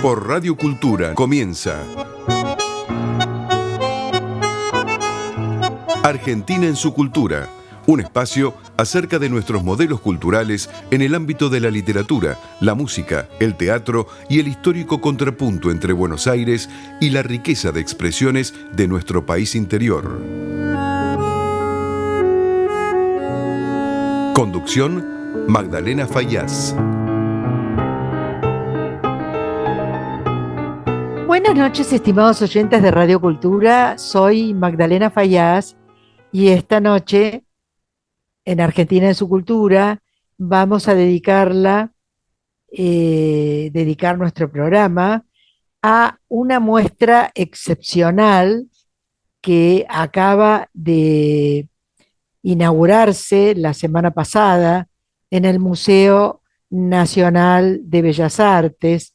Por Radio Cultura comienza Argentina en su cultura, un espacio acerca de nuestros modelos culturales en el ámbito de la literatura, la música, el teatro y el histórico contrapunto entre Buenos Aires y la riqueza de expresiones de nuestro país interior. Conducción, Magdalena Fayaz. Buenas noches, estimados oyentes de Radio Cultura. Soy Magdalena Fayaz y esta noche, en Argentina en su cultura, vamos a dedicar nuestro programa a una muestra excepcional que acaba de inaugurarse la semana pasada en el Museo Nacional de Bellas Artes,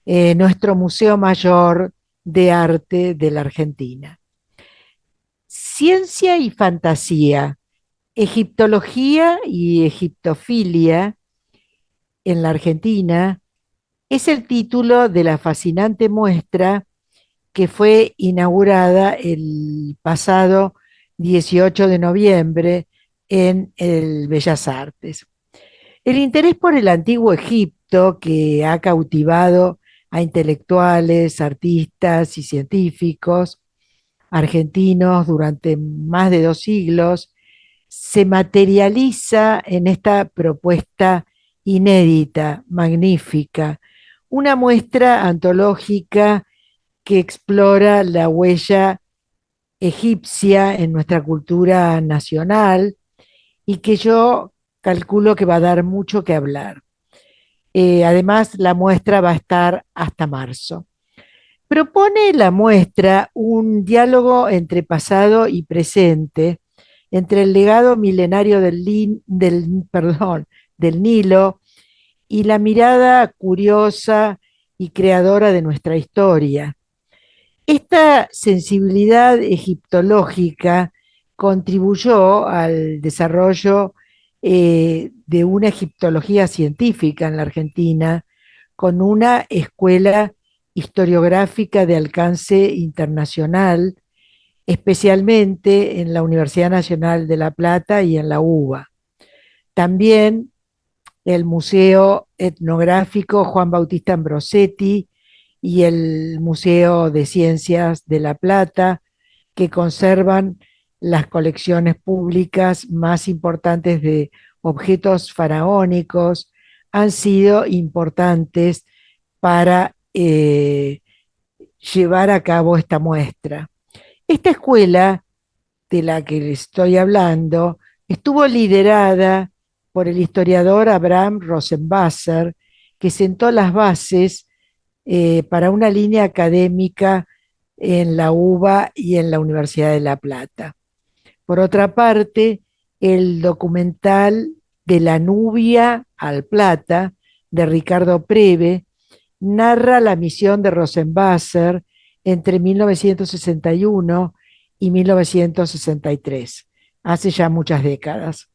nuestro Museo Mayor de Arte de la Argentina. Ciencia y fantasía, egiptología y egiptofilia en la Argentina es el título de la fascinante muestra que fue inaugurada el pasado 18 de noviembre en el Bellas Artes. El interés por el antiguo Egipto, que ha cautivado a intelectuales, artistas y científicos argentinos durante más de 2 siglos, se materializa en esta propuesta inédita, magnífica, una muestra antológica que explora la huella egipcia en nuestra cultura nacional y que yo calculo que va a dar mucho que hablar. Además, la muestra va a estar hasta marzo. Propone la muestra un diálogo entre pasado y presente, entre el legado milenario del Nilo y la mirada curiosa y creadora de nuestra historia. Esta sensibilidad egiptológica contribuyó al desarrollo de una egiptología científica en la Argentina, con una escuela historiográfica de alcance internacional, especialmente en la Universidad Nacional de La Plata y en la UBA. También el Museo Etnográfico Juan Bautista Ambrosetti y el Museo de Ciencias de La Plata, que conservan las colecciones públicas más importantes de objetos faraónicos, han sido importantes para llevar a cabo esta muestra. Esta escuela de la que les estoy hablando estuvo liderada por el historiador Abraham Rosenwasser, que sentó las bases para una línea académica en la UBA y en la Universidad de La Plata. Por otra parte, el documental De la Nubia al Plata, de Ricardo Preve, narra la misión de Rosenwasser entre 1961 y 1963, hace ya muchas décadas.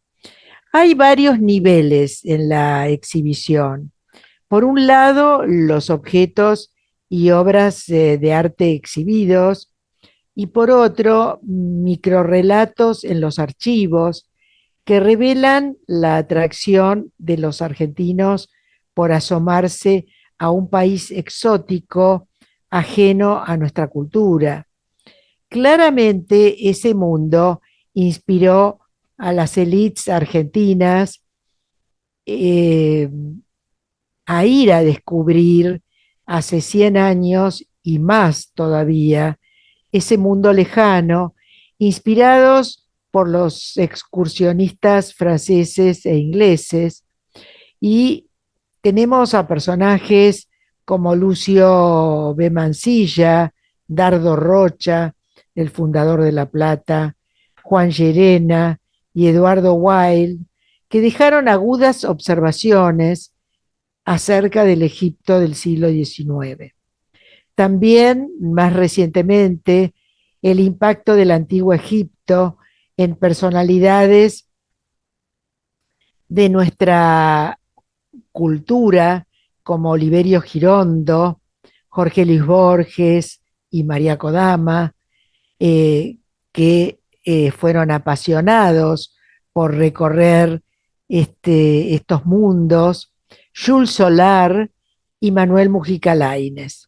Hay varios niveles en la exhibición. Por un lado, los objetos y obras de arte exhibidos, y por otro, microrrelatos en los archivos que revelan la atracción de los argentinos por asomarse a un país exótico ajeno a nuestra cultura. Claramente ese mundo inspiró a las élites argentinas a ir a descubrir hace 100 años y más todavía ese mundo lejano, inspirados por los excursionistas franceses e ingleses, y tenemos a personajes como Lucio B. Mansilla, Dardo Rocha, el fundador de La Plata, Juan Llerena y Eduardo Wilde, que dejaron agudas observaciones acerca del Egipto del siglo XIX. También, más recientemente, el impacto del antiguo Egipto en personalidades de nuestra cultura, como Oliverio Girondo, Jorge Luis Borges y María Kodama, eh, que fueron apasionados por recorrer estos mundos, Jules Solar y Manuel Mujica Lainez.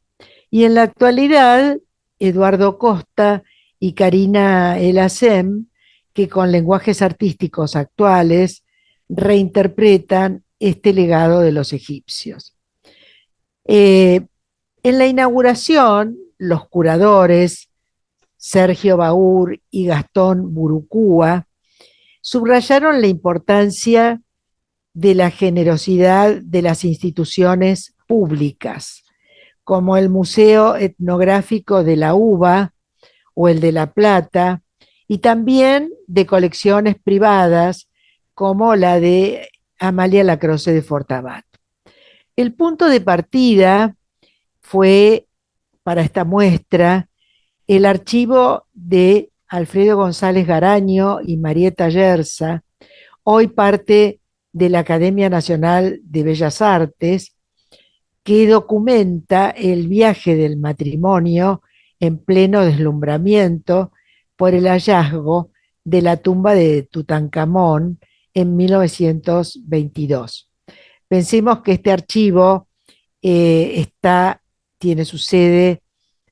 Y en la actualidad, Eduardo Costa y Karina El Assem, que con lenguajes artísticos actuales reinterpretan este legado de los egipcios. Eh, en la inauguración, los curadores Sergio Baur y Gastón Burucúa subrayaron la importancia de la generosidad de las instituciones públicas, como el Museo Etnográfico de la UBA o el de La Plata, y también de colecciones privadas como la de Amalia Lacroze de Fortabat. El punto de partida fue para esta muestra el archivo de Alfredo González Garaño y Marieta Yerza, hoy parte de la Academia Nacional de Bellas Artes, que documenta el viaje del matrimonio en pleno deslumbramiento por el hallazgo de la tumba de Tutankamón en 1922. Pensemos que este archivo tiene su sede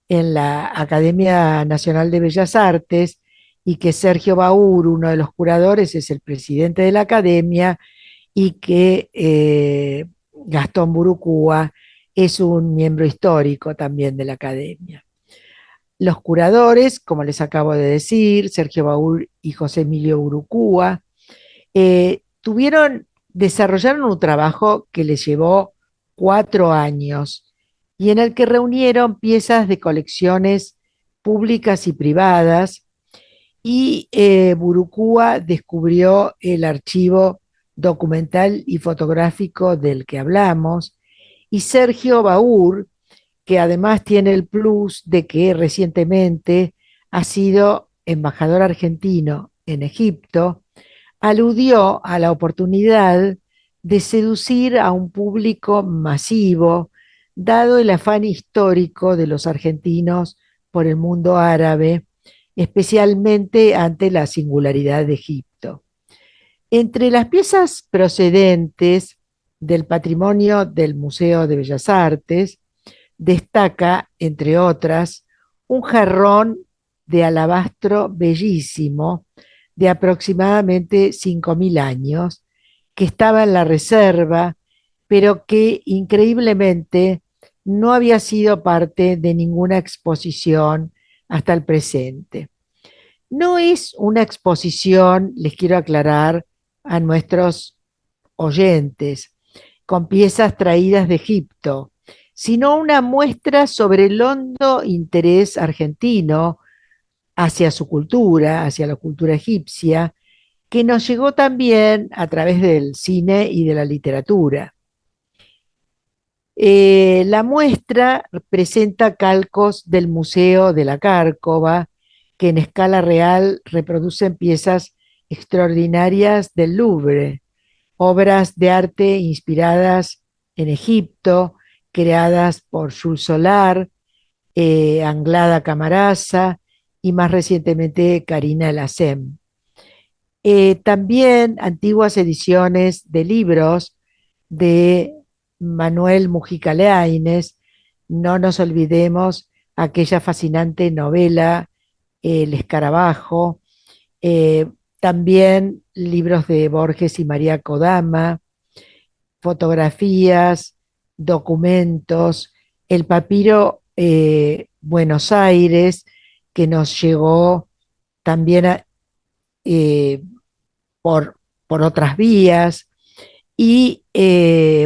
en la Academia Nacional de Bellas Artes y que Sergio Baur, uno de los curadores, es el presidente de la academia y que Gastón Burucúa es un miembro histórico también de la academia. Los curadores, como les acabo de decir, Sergio Baur y José Emilio Burucúa, desarrollaron un trabajo que les llevó 4 años y en el que reunieron piezas de colecciones públicas y privadas, y Burucúa descubrió el archivo documental y fotográfico del que hablamos, y Sergio Baur, que además tiene el plus de que recientemente ha sido embajador argentino en Egipto, aludió a la oportunidad de seducir a un público masivo, dado el afán histórico de los argentinos por el mundo árabe, especialmente ante la singularidad de Egipto. Entre las piezas procedentes del patrimonio del Museo de Bellas Artes, destaca, entre otras, un jarrón de alabastro bellísimo de aproximadamente 5.000 años, que estaba en la reserva, pero que increíblemente no había sido parte de ninguna exposición hasta el presente. No es una exposición, les quiero aclarar a nuestros oyentes, con piezas traídas de Egipto, sino una muestra sobre el hondo interés argentino hacia su cultura, hacia la cultura egipcia, que nos llegó también a través del cine y de la literatura. La muestra presenta calcos del Museo de la Cárcova, que en escala real reproducen piezas extraordinarias del Louvre, obras de arte inspiradas en Egipto, creadas por Jules Solar, Anglada Camarasa y más recientemente Karina El Assem. También antiguas ediciones de libros de Manuel Mujica Lainez, no nos olvidemos aquella fascinante novela El Escarabajo, también libros de Borges y María Kodama, fotografías, documentos, el papiro Buenos Aires, que nos llegó también eh, por otras vías, y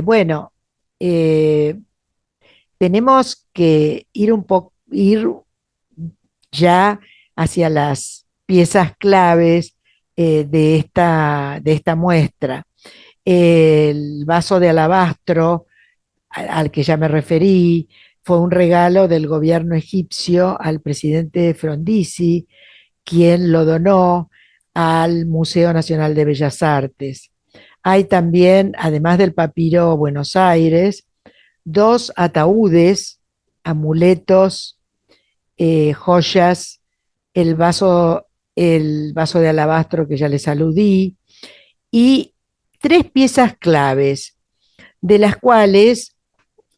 bueno, eh, tenemos que ir ya hacia las piezas claves de esta muestra. El vaso de alabastro al que ya me referí fue un regalo del gobierno egipcio al presidente Frondizi, quien lo donó al Museo Nacional de Bellas Artes. Hay también, además del papiro Buenos Aires, dos ataúdes, amuletos, joyas, el vaso, el vaso de alabastro que ya les aludí, y tres piezas claves, de las cuales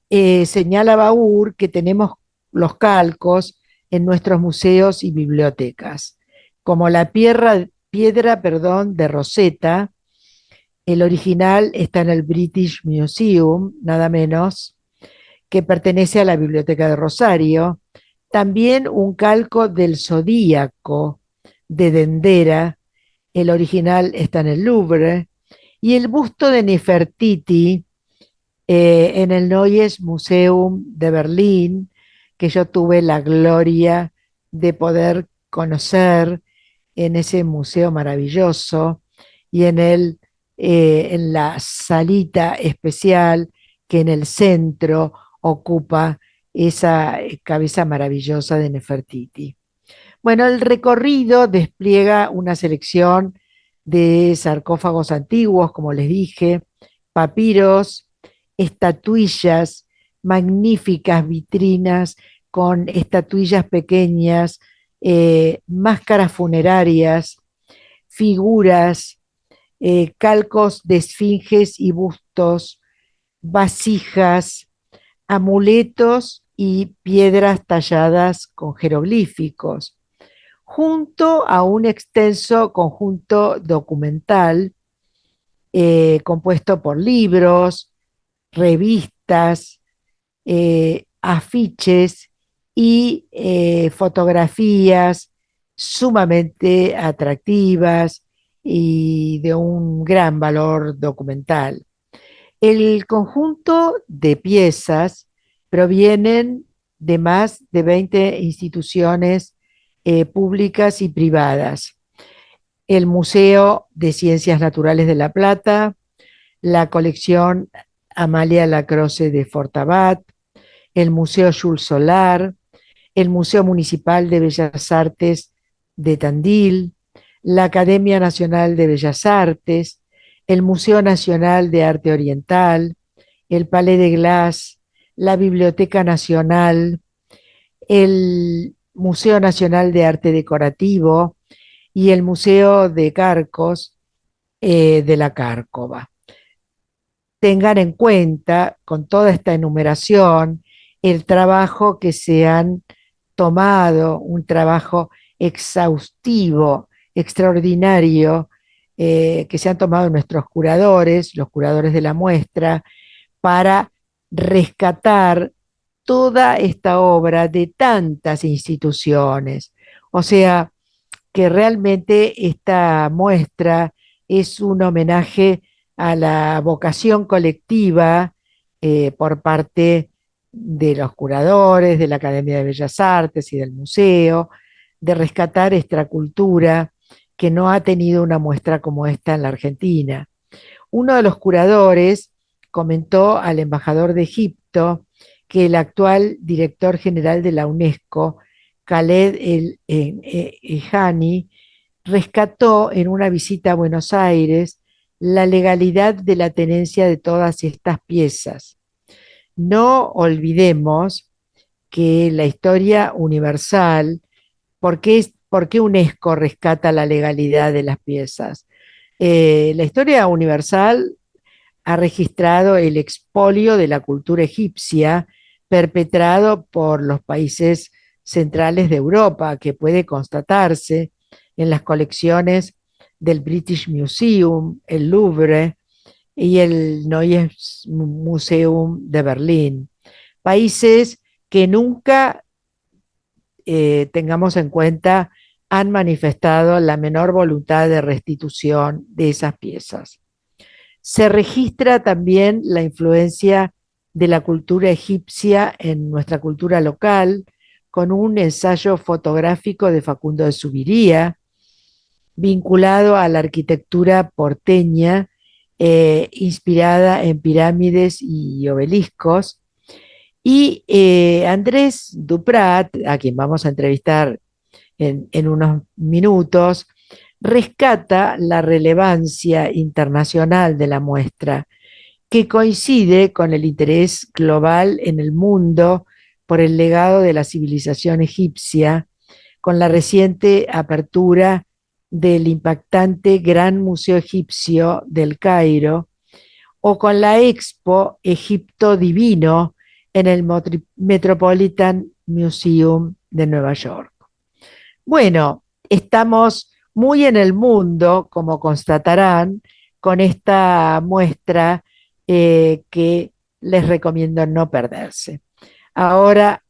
señala Baur que tenemos los calcos en nuestros museos y bibliotecas, como la piedra, perdón, de Rosetta. El original está en el British Museum, nada menos, que pertenece a la Biblioteca de Rosario. También un calco del Zodíaco de Dendera, el original está en el Louvre. Y el busto de Nefertiti en el Neues Museum de Berlín, que yo tuve la gloria de poder conocer en ese museo maravilloso y en la salita especial que en el centro ocupa esa cabeza maravillosa de Nefertiti. Bueno, el recorrido despliega una selección de sarcófagos antiguos, como les dije, papiros, estatuillas, magníficas vitrinas con estatuillas pequeñas, máscaras funerarias, figuras, calcos de esfinges y bustos, vasijas, amuletos y piedras talladas con jeroglíficos, junto a un extenso conjunto documental compuesto por libros, revistas, afiches y fotografías sumamente atractivas y de un gran valor documental. El conjunto de piezas provienen de más de 20 instituciones públicas y privadas. El Museo de Ciencias Naturales de La Plata, la colección Amalia Lacroce de Fortabat, el Museo Jules Solar, el Museo Municipal de Bellas Artes de Tandil, la Academia Nacional de Bellas Artes, el Museo Nacional de Arte Oriental, el Palais de Glace, la Biblioteca Nacional, el Museo Nacional de Arte Decorativo y el Museo de Carcos de la Cárcova. Tengan en cuenta, con toda esta enumeración, el trabajo que se han tomado, un trabajo exhaustivo, extraordinario, que se han tomado nuestros curadores, los curadores de la muestra, para rescatar toda esta obra de tantas instituciones. O sea, que realmente esta muestra es un homenaje a la vocación colectiva por parte de los curadores, de la Academia de Bellas Artes y del museo, de rescatar esta cultura que no ha tenido una muestra como esta en la Argentina. Uno de los curadores comentó al embajador de Egipto que el actual director general de la UNESCO, Khaled El-Hani, rescató en una visita a Buenos Aires la legalidad de la tenencia de todas estas piezas. No olvidemos que la historia universal, ¿por qué UNESCO rescata la legalidad de las piezas? La historia universal ha registrado el expolio de la cultura egipcia perpetrado por los países centrales de Europa, que puede constatarse en las colecciones del British Museum, el Louvre y el Neues Museum de Berlín. Países que nunca, tengamos en cuenta, han manifestado la menor voluntad de restitución de esas piezas. Se registra también la influencia de la cultura egipcia en nuestra cultura local, con un ensayo fotográfico de Facundo de Subiría, vinculado a la arquitectura porteña, inspirada en pirámides y obeliscos. Y Andrés Duprat, a quien vamos a entrevistar en unos minutos, rescata la relevancia internacional de la muestra, que coincide con el interés global en el mundo por el legado de la civilización egipcia, con la reciente apertura del impactante Gran Museo Egipcio del Cairo, o con la Expo Egipto Divino en el Metropolitan Museum de Nueva York. Bueno, estamos muy en el mundo, como constatarán, con esta muestra que les recomiendo no perderse. Ahora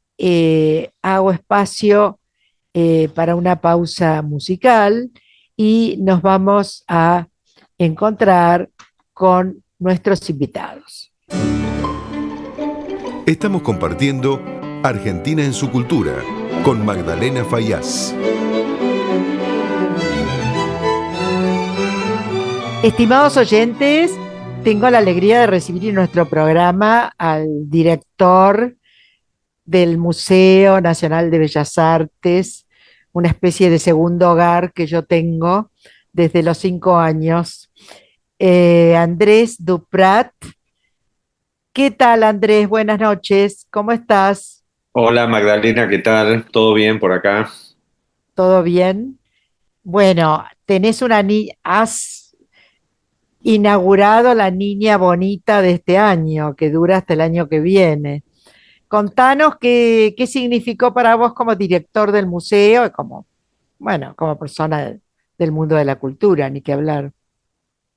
hago espacio para una pausa musical y nos vamos a encontrar con nuestros invitados. Estamos compartiendo Argentina en su cultura con Magdalena Fayaz. Estimados oyentes, tengo la alegría de recibir en nuestro programa al director del Museo Nacional de Bellas Artes, una especie de segundo hogar que yo tengo desde los 5 años, Andrés Duprat. ¿Qué tal, Andrés? Buenas noches, ¿cómo estás? Hola Magdalena, ¿qué tal? ¿Todo bien por acá? ¿Todo bien? Bueno, tenés una has inaugurado la Niña Bonita de este año, que dura hasta el año que viene. Contanos qué significó para vos como director del museo y como, bueno, como persona del mundo de la cultura, ni que hablar.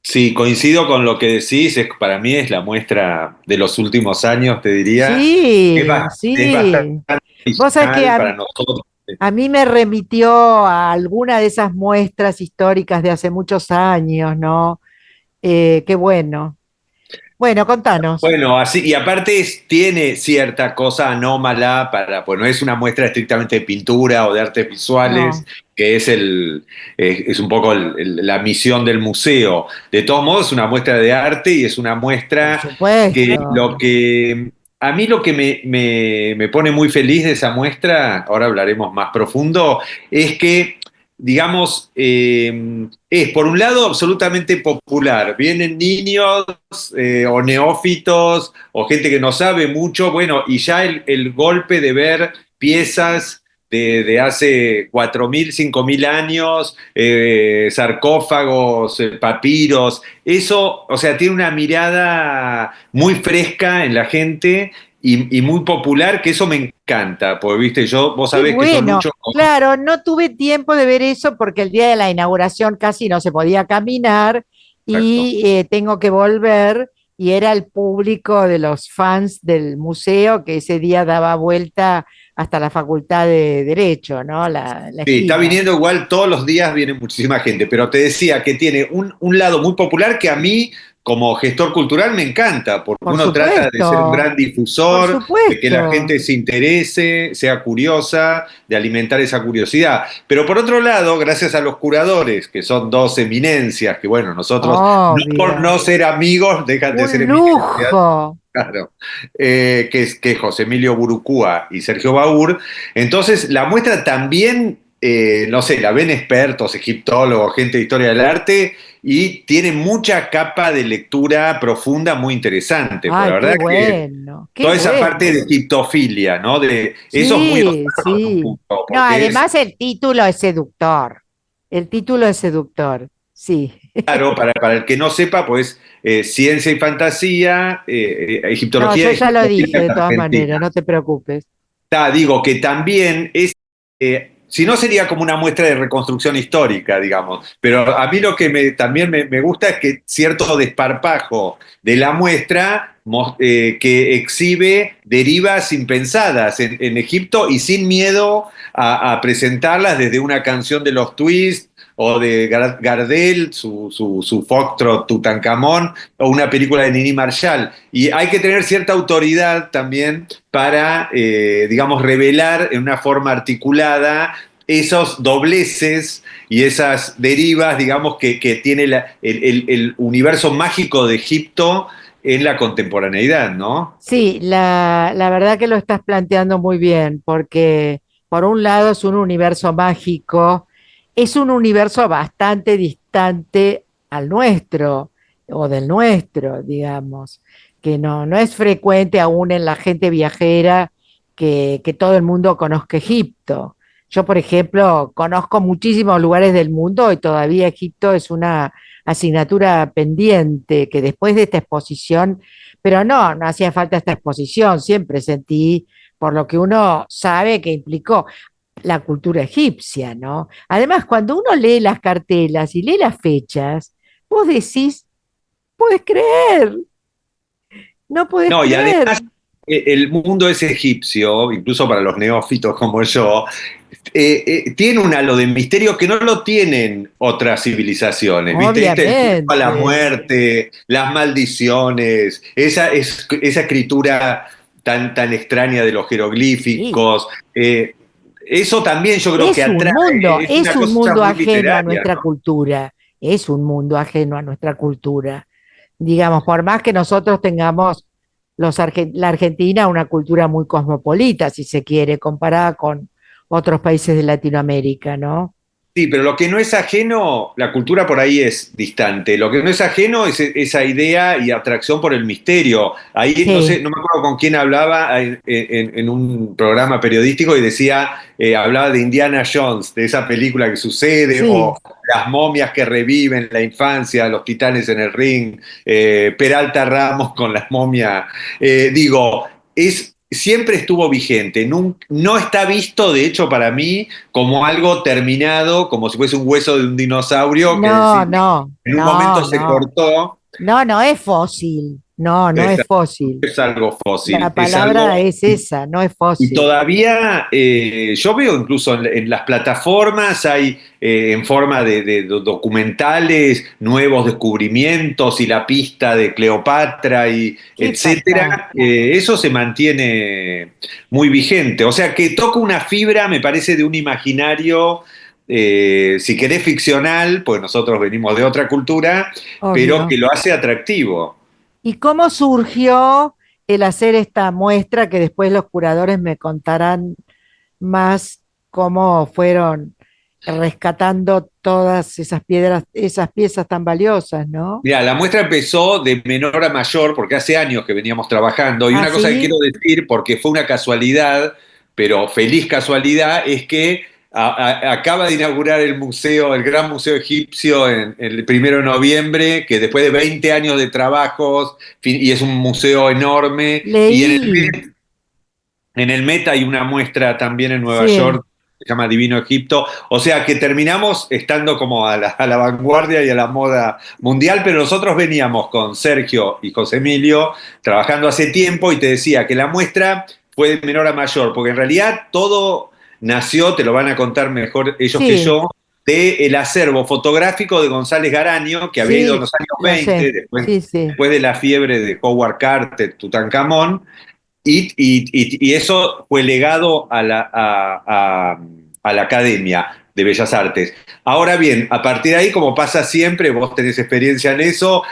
Sí, coincido con lo que decís, para mí es la muestra de los últimos años, te diría. Sí, Es bastante sí. Vos sabés que original para nosotros. a mí me remitió a alguna de esas muestras históricas de hace muchos años, ¿no? Qué bueno. Bueno, contanos. Bueno, así, y aparte tiene cierta cosa anómala pues no es una muestra estrictamente de pintura o de artes visuales, No, que es un poco la misión del museo. De todos modos, es una muestra de arte y es una por muestra que supuesto. a mí lo que me pone muy feliz de esa muestra, ahora hablaremos más profundo, es que digamos, es por un lado absolutamente popular. Vienen niños o neófitos o gente que no sabe mucho, bueno, y ya el golpe de ver piezas de hace 4.000, 5.000 años, sarcófagos, papiros, eso, o sea, tiene una mirada muy fresca en la gente y muy popular, que eso me encanta, porque viste, vos Qué sabés que yo bueno. lucho. Claro, no tuve tiempo de ver eso porque el día de la inauguración casi no se podía caminar Exacto. y tengo que volver y era el público de los fans del museo que ese día daba vuelta hasta la Facultad de Derecho, ¿no? La Sí, está esquina. viniendo igual, todos los días viene muchísima gente, pero te decía que tiene un lado muy popular que a mí, como gestor cultural, me encanta, porque Por uno trata de ser un supuesto, gran por difusor, de que la supuesto. gente se interese, sea curiosa, de alimentar esa curiosidad. Pero por otro lado, gracias a los curadores, que son dos eminencias, que bueno, nosotros, no por Obvio. no ser amigos, dejan de Un ser eminencias. lujo. Claro, que es José Emilio Burucúa y Sergio Baur. Entonces, la muestra también, no sé, la ven expertos, egiptólogos, gente de historia del arte, y tiene mucha capa de lectura profunda muy interesante, porque Ay, la qué verdad que bueno, qué toda esa parte de bueno. egiptofilia, ¿no? Eso es muy Sí, osado en un sí. punto, No, porque es además el título es seductor. El título es seductor, sí. claro, para el que no sepa, pues ciencia y fantasía, No, egiptología yo y ya lo egiptofilia dije de en todas Argentina. maneras, no te preocupes. Digo que también es, si no sería como una muestra de reconstrucción histórica, digamos, pero a mí lo que también me gusta es que cierto desparpajo de la muestra que exhibe derivas impensadas en Egipto y sin miedo a presentarlas desde una canción de los Twist o de Gardel, su Foxtrot Tutankamón, o una película de Nini Marshall. Y hay que tener cierta autoridad también para, digamos, revelar en una forma articulada esos dobleces y esas derivas, digamos, que tiene el universo mágico de Egipto en la contemporaneidad, ¿no? Sí, la verdad que lo estás planteando muy bien, porque por un lado es un universo mágico es un universo bastante distante al nuestro, o del nuestro, digamos, que no es frecuente aún en la gente viajera que todo el mundo conozca Egipto. Yo, por ejemplo, conozco muchísimos lugares del mundo y todavía Egipto es una asignatura pendiente que después de esta exposición, pero no hacía falta esta exposición, siempre sentí por lo que uno sabe que implicó la cultura egipcia, ¿no? Además, cuando uno lee las cartelas y lee las fechas, vos decís, puedes creer, no puedes No, y creer. además el mundo es egipcio, incluso para los neófitos como yo, tiene un halo de misterio que no lo tienen otras civilizaciones, ¿viste? El culto a la Obviamente. muerte, las maldiciones, esa escritura tan extraña de los Sí. jeroglíficos. Eso también yo creo que atrae, es Es una un cosa mundo muy ajeno a literaria, nuestra ¿no? cultura, es un mundo ajeno a nuestra cultura. Digamos, por más que nosotros tengamos la Argentina una cultura muy cosmopolita, si se quiere, comparada con otros países de Latinoamérica, ¿no? Sí, pero lo que no es ajeno, la cultura por ahí es distante. Lo que no es ajeno es esa idea y atracción por el misterio. Ahí no sé, Sí, no me acuerdo con quién hablaba en un programa periodístico y decía, hablaba de Indiana Jones, de esa película que sucede, o sí, las momias que reviven la infancia, los titanes en el ring, Peralta Ramos con las momias. Digo, siempre estuvo vigente, no está visto, de hecho, para mí como algo terminado, como si fuese un hueso de un dinosaurio que no, sí, no, en un no, momento se no, cortó. no es fósil, no Es, es fósil. es algo fósil, La es palabra algo. es esa, no es Y fósil. todavía yo veo incluso en las plataformas hay en forma de documentales nuevos descubrimientos y la pista de Cleopatra y Qué etcétera. fantástico. Eso se mantiene muy vigente. O sea que toca una fibra, me parece, de un imaginario, si querés ficcional, pues nosotros venimos de otra cultura, pero que Obvio. lo hace atractivo. ¿Y cómo surgió el hacer esta muestra que después los curadores me contarán más cómo fueron rescatando todas esas piedras, esas piezas tan valiosas, ¿no? Mira, la muestra empezó de menor a mayor porque hace años que veníamos trabajando y ¿Ah, una cosa que quiero sí? decir, porque fue una casualidad, pero feliz casualidad, es que acaba de inaugurar el museo, el Gran Museo Egipcio en el 1 de noviembre, que después de 20 años de trabajos, y es un museo enorme, y Leí, en el Met hay una muestra también en Nueva sí, York, que se llama Divino Egipto. O sea que terminamos estando como a la vanguardia y a la moda mundial, pero nosotros veníamos con Sergio y José Emilio trabajando hace tiempo y te decía que la muestra fue de menor a mayor, porque en realidad todo nació, te lo van a contar mejor ellos que sí, yo, del acervo fotográfico de González Garaño, que había ido en sí, los años lo 20, sé, después, sí, sí, después de la fiebre de Howard Carter, Tutankamón, y eso fue legado a la Academia de Bellas Artes. Ahora bien, a partir de ahí, como pasa siempre, vos tenés experiencia en eso,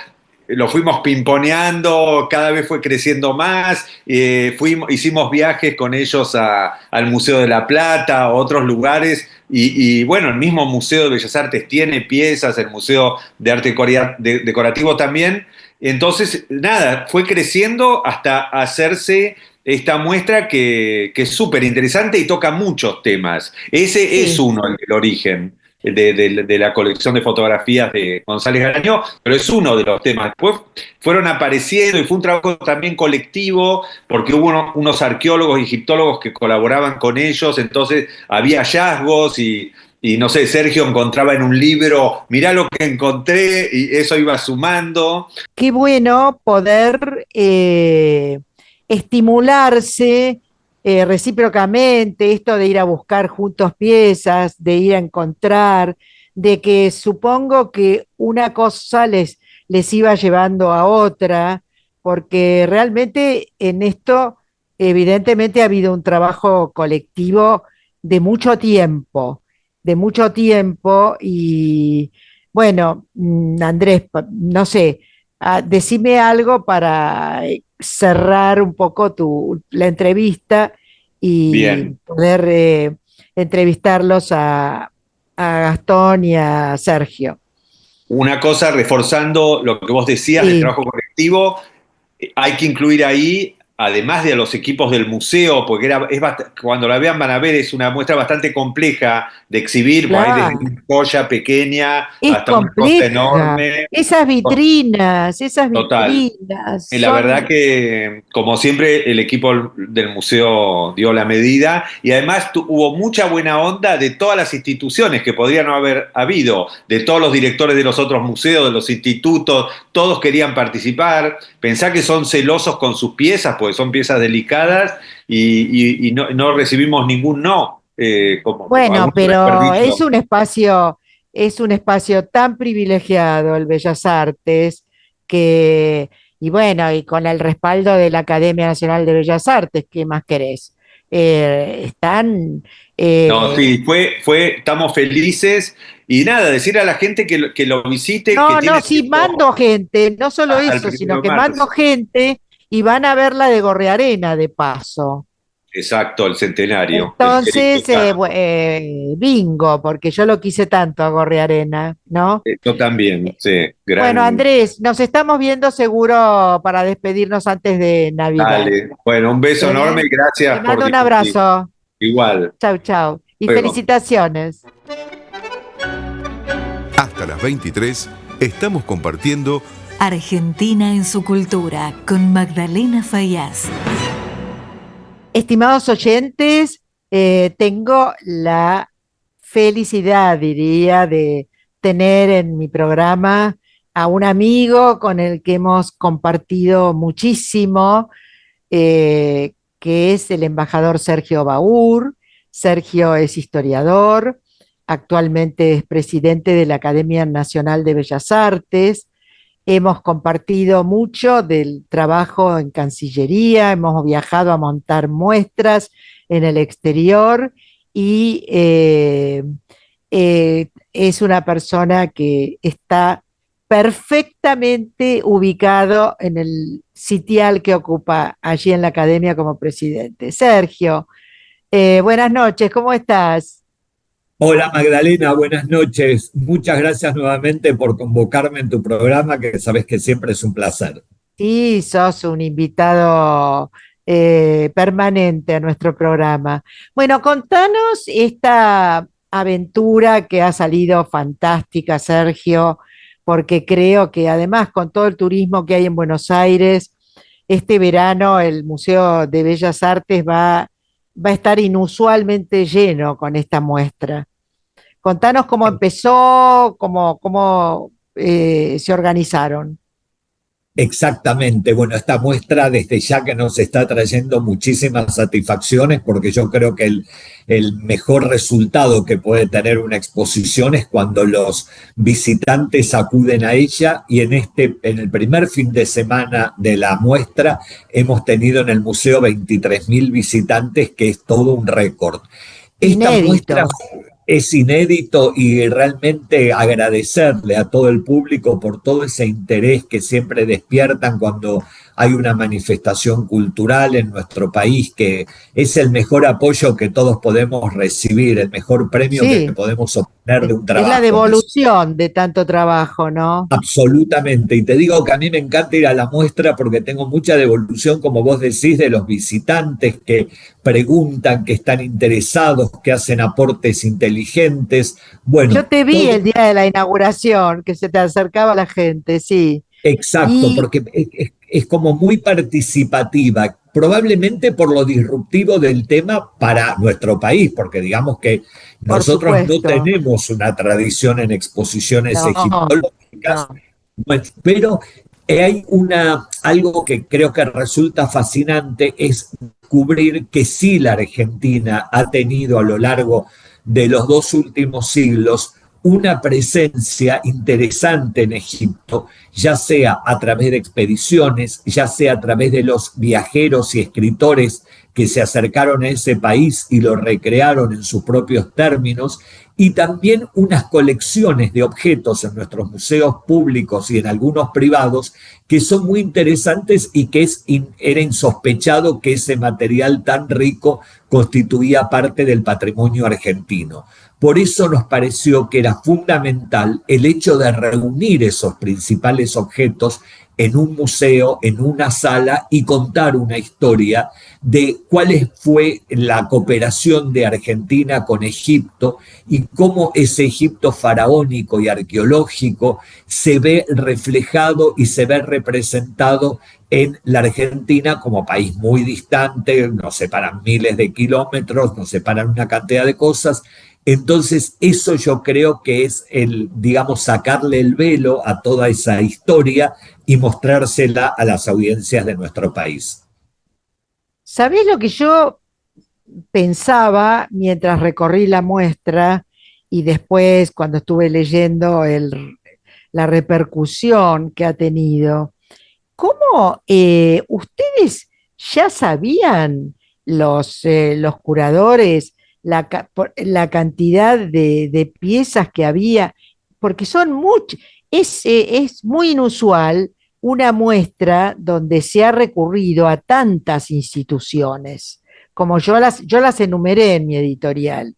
lo fuimos pimponeando, cada vez fue creciendo más, hicimos viajes con ellos al Museo de la Plata, a otros lugares, y bueno, el mismo Museo de Bellas Artes tiene piezas, el Museo de Arte Decorativo también. Entonces, nada, fue creciendo hasta hacerse esta muestra que es súper interesante y toca muchos temas. Ese es sí. uno, el origen de la colección de fotografías de González Garañó, pero es uno de los temas. Después fueron apareciendo y fue un trabajo también colectivo, porque hubo unos arqueólogos y egiptólogos que colaboraban con ellos, entonces había hallazgos y no sé, Sergio encontraba en un libro, mirá lo que encontré, y eso iba sumando. Qué bueno poder estimularse recíprocamente, esto de ir a buscar juntos piezas, de ir a encontrar, de que supongo que una cosa les iba llevando a otra, porque realmente en esto evidentemente ha habido un trabajo colectivo de de mucho tiempo y bueno, Andrés, no sé, decime algo para cerrar un poco la entrevista y Bien. poder entrevistarlos a Gastón y a Sergio. Una cosa, reforzando lo que vos decías del Sí, trabajo colectivo, hay que incluir ahí, además de los equipos del museo, porque cuando la vean van a ver, es una muestra bastante compleja de exhibir, pues hay desde claro. una joya pequeña Es hasta una cosa compleja. enorme. Esas Total. vitrinas Y la verdad son. que, como siempre, el equipo del museo dio la medida y además hubo mucha buena onda de todas las instituciones que podrían no haber habido, de todos los directores de los otros museos, de los institutos, todos querían participar. Pensá que son celosos con sus piezas, porque son piezas delicadas y no recibimos ningún no, como Bueno, algún pero desperdicio. es un espacio tan privilegiado el Bellas Artes que, y bueno, y con el respaldo de la Academia Nacional de Bellas Artes, ¿qué más querés? Están, No, eh, sí, estamos felices y nada, decir a la gente que lo visite, que no, no, tiene sí, tiempo mando gente, no solo hasta el eso, sino primero de que mando marzo. gente y van a ver la de Gorrearena de paso. Exacto, el centenario del querido Entonces, Tano. bingo, porque yo lo quise tanto a Gorrearena, ¿no? Yo también, sí, Bueno, gran. Andrés, nos estamos viendo seguro para despedirnos antes de Navidad. Dale. Bueno, un beso ¿Eh? enorme y Te gracias por mando un difundir. abrazo. Igual. Chau, chau. Y Luego. felicitaciones. Hasta las 23 estamos compartiendo Argentina en su cultura con Magdalena Fayaz. Estimados oyentes, tengo la felicidad, diría, de tener en mi programa a un amigo con el que hemos compartido muchísimo, que es el embajador Sergio Baur. Sergio es historiador, actualmente es presidente de la Academia Nacional de Bellas Artes. Hemos compartido mucho del trabajo en Cancillería, hemos viajado a montar muestras en el exterior y es una persona que está perfectamente ubicado en el sitial que ocupa allí en la academia como presidente. Sergio, buenas noches, ¿cómo estás? Hola Magdalena, buenas noches. Muchas gracias nuevamente por convocarme en tu programa, que sabes que siempre es un placer. Sí, sos un invitado permanente a nuestro programa. Bueno, contanos esta aventura que ha salido fantástica, Sergio, porque creo que además con todo el turismo que hay en Buenos Aires, este verano el Museo de Bellas Artes va a estar inusualmente lleno con esta muestra. Contanos cómo empezó, cómo se organizaron. Exactamente. Bueno, esta muestra desde ya que nos está trayendo muchísimas satisfacciones porque yo creo que el mejor resultado que puede tener una exposición es cuando los visitantes acuden a ella y en el primer fin de semana de la muestra hemos tenido en el museo 23.000 visitantes, que es todo un récord. Esta Inédito. muestra es inédito y realmente agradecerle a todo el público por todo ese interés que siempre despiertan cuando hay una manifestación cultural en nuestro país, que es el mejor apoyo que todos podemos recibir, el mejor premio que Sí, podemos obtener de un es la trabajo. devolución de tanto trabajo, ¿no? Absolutamente, y te digo que a mí me encanta ir a la muestra porque tengo mucha devolución, como vos decís, de los visitantes que preguntan, que están interesados, que hacen aportes inteligentes. Yo Bueno, te vi todo el día de la inauguración, que se te acercaba la gente, sí. exacto, Y, porque es como muy participativa, probablemente por lo disruptivo del tema para nuestro país, porque digamos que por nosotros no supuesto, tenemos una tradición en exposiciones no, egiptológicas. no. Bueno, pero hay algo que creo que resulta fascinante, es descubrir que sí la Argentina ha tenido a lo largo de los 2 últimos siglos una presencia interesante en Egipto, ya sea a través de expediciones, ya sea a través de los viajeros y escritores que se acercaron a ese país y lo recrearon en sus propios términos, y también unas colecciones de objetos en nuestros museos públicos y en algunos privados que son muy interesantes y que era insospechado que ese material tan rico constituía parte del patrimonio argentino. Por eso nos pareció que era fundamental el hecho de reunir esos principales objetos en un museo, en una sala, y contar una historia de cuál fue la cooperación de Argentina con Egipto y cómo ese Egipto faraónico y arqueológico se ve reflejado y se ve representado en la Argentina como país muy distante, nos separan miles de kilómetros, nos separan una cantidad de cosas. Entonces, eso yo creo que es digamos, sacarle el velo a toda esa historia y mostrársela a las audiencias de nuestro país. ¿Sabés lo que yo pensaba mientras recorrí la muestra y después cuando estuve leyendo la repercusión que ha tenido? ¿Cómo ustedes ya sabían, los curadores, la cantidad de piezas que había? Porque son muchas. Es muy inusual una muestra donde se ha recurrido a tantas instituciones, como yo las enumeré en mi editorial.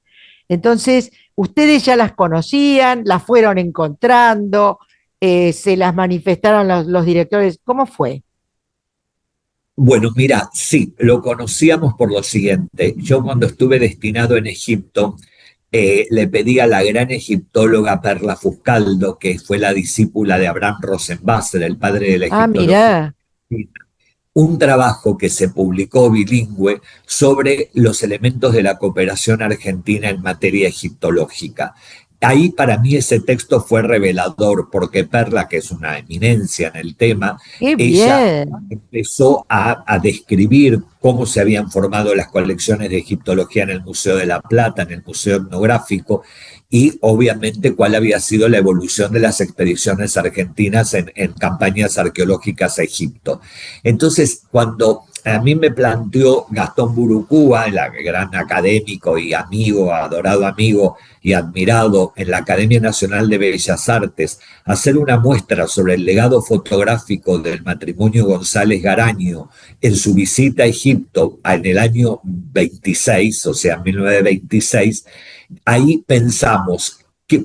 Entonces, ustedes ya las conocían, las fueron encontrando, se las manifestaron los directores. ¿Cómo fue? Bueno, mira, sí, lo conocíamos por lo siguiente. Yo cuando estuve destinado en Egipto, le pedí a la gran egiptóloga Perla Fuscaldo, que fue la discípula de Abraham Rosenbasser, el padre de la Ah, egiptología, mirá. un trabajo que se publicó bilingüe sobre los elementos de la cooperación argentina en materia egiptológica. Ahí para mí ese texto fue revelador, porque Perla, que es una eminencia en el tema, Qué ella bien. empezó a describir cómo se habían formado las colecciones de egiptología en el Museo de la Plata, en el Museo Etnográfico, y obviamente cuál había sido la evolución de las expediciones argentinas en campañas arqueológicas a Egipto. Entonces, cuando a mí me planteó Gastón Burucúa, el gran académico y amigo, adorado amigo y admirado en la Academia Nacional de Bellas Artes, hacer una muestra sobre el legado fotográfico del matrimonio González Garaño en su visita a Egipto en el año 26, o sea, 1926, ahí pensamos que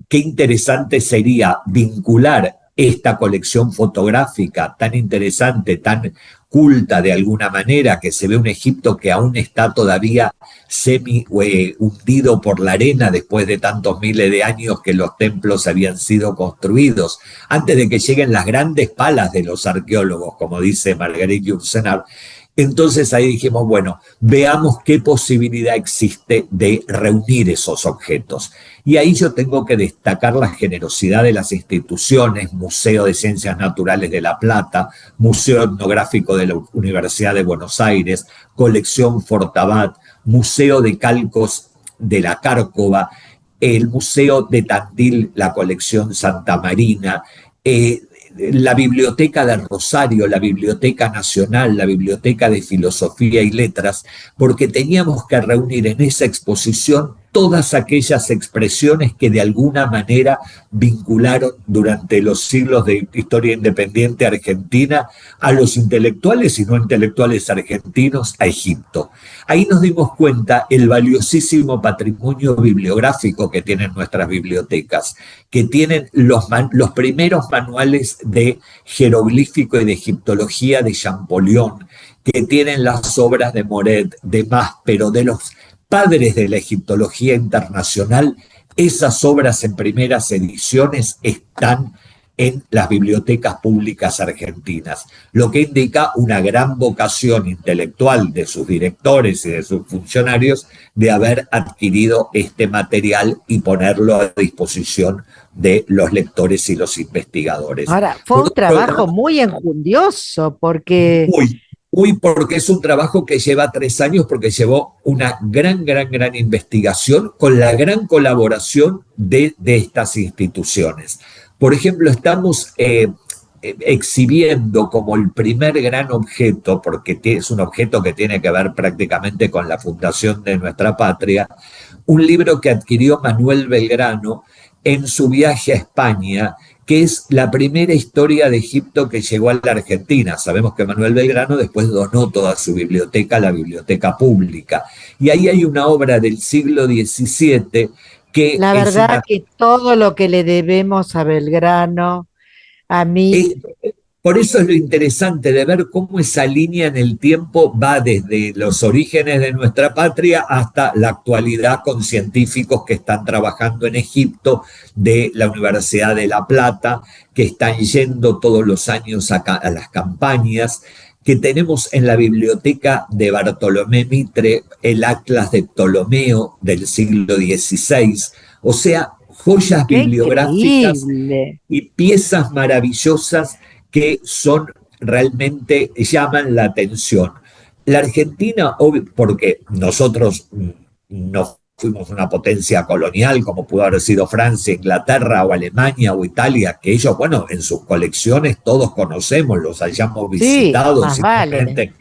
qué interesante sería vincular esta colección fotográfica tan interesante, tan culta de alguna manera, que se ve un Egipto que aún está todavía semi hundido por la arena después de tantos miles de años que los templos habían sido construidos, antes de que lleguen las grandes palas de los arqueólogos, como dice Marguerite Yourcenar. Entonces ahí dijimos, bueno, veamos qué posibilidad existe de reunir esos objetos. Y ahí yo tengo que destacar la generosidad de las instituciones, Museo de Ciencias Naturales de La Plata, Museo Etnográfico de la Universidad de Buenos Aires, Colección Fortabat, Museo de Calcos de la Cárcova, el Museo de Tandil, la Colección Santa Marina, la Biblioteca de Rosario, la Biblioteca Nacional, la Biblioteca de Filosofía y Letras, porque teníamos que reunir en esa exposición todas aquellas expresiones que de alguna manera vincularon durante los siglos de historia independiente argentina a los intelectuales y no intelectuales argentinos a Egipto. Ahí nos dimos cuenta el valiosísimo patrimonio bibliográfico que tienen nuestras bibliotecas, que tienen los primeros manuales de jeroglífico y de egiptología de Champollion, que tienen las obras de Moret, de Maspero, de los padres de la egiptología internacional. Esas obras en primeras ediciones están en las bibliotecas públicas argentinas, lo que indica una gran vocación intelectual de sus directores y de sus funcionarios de haber adquirido este material y ponerlo a disposición de los lectores y los investigadores. Ahora, fue un trabajo muy enjundioso porque... Porque es un trabajo que lleva 3 años, porque llevó una gran investigación con la gran colaboración de estas instituciones. Por ejemplo, estamos exhibiendo como el primer gran objeto, porque es un objeto que tiene que ver prácticamente con la fundación de nuestra patria, un libro que adquirió Manuel Belgrano en su viaje a España, que es la primera historia de Egipto que llegó a la Argentina. Sabemos que Manuel Belgrano después donó toda su biblioteca a la biblioteca pública. Y ahí hay una obra del siglo XVII que La es verdad una... que todo lo que le debemos a Belgrano, a es- mí, por eso es lo interesante de ver cómo esa línea en el tiempo va desde los orígenes de nuestra patria hasta la actualidad con científicos que están trabajando en Egipto de la Universidad de La Plata, que están yendo todos los años a las campañas, que tenemos en la biblioteca de Bartolomé Mitre el Atlas de Ptolomeo del siglo XVI, o sea, joyas qué bibliográficas increíble. y piezas maravillosas que son realmente llaman la atención. La Argentina, porque nosotros no fuimos una potencia colonial como pudo haber sido Francia, Inglaterra o Alemania o Italia, que ellos, bueno, en sus colecciones todos conocemos, los hayamos Sí, visitado, más vale. simplemente